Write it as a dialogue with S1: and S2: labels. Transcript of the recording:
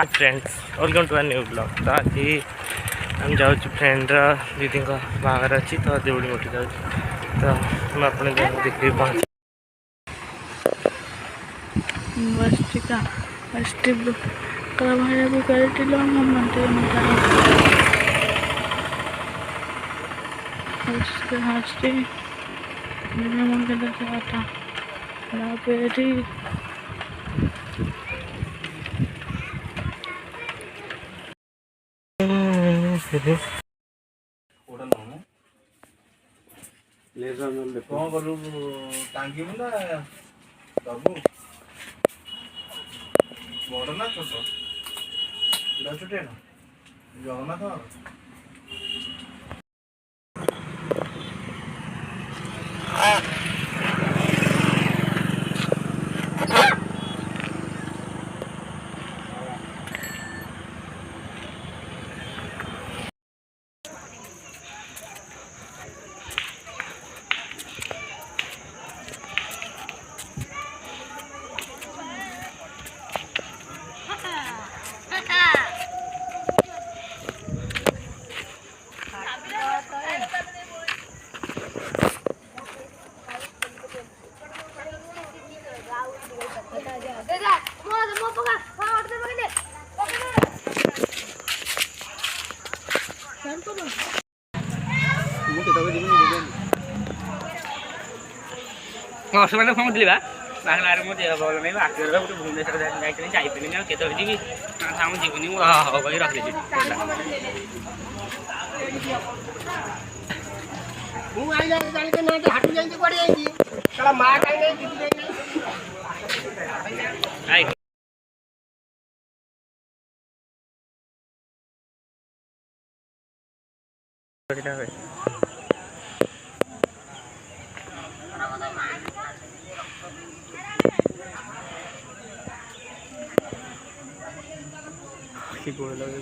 S1: Hi friends welcome to a new blog. तो आज हम जाऊँ फ्रेंड दीदी का बाहर अच्छी तो देवड़ी मोटी जाऊँ तो मैं अपने देखिए पहुँच
S2: भी कर हंसते
S1: कौन करू टांगी ना बाबू बड़ ना छोट छोटे ना जगन्नाथ
S3: ସେମାନେ ଫୋନ୍ ଥିଲି ବା ବାହାରେ ମୋ ଦେହ ଭଲ ନାହିଁ ଆସିବାର ଗୋଟେ ଭୁବନେଶ୍ୱର ଯାଇଥିଲି ଯାଇପାରିଲିନି ଆଉ କେତେବେଳେ ଯିବି ସାମ ଯିବୁନି ମୁଁ ହବ କରି ରଖିଦେଇଛି
S4: ମୁଁ ଆଇଲା ଜାଣିକି ନା ହାଟୁ ଯାଇକି କୁଆଡ଼େ ଯାଇଛି ତାର ମା କାହିଁ ନାହିଁ ଦିଦି କାହିଁ ନାହିଁ
S1: गोड़ लगे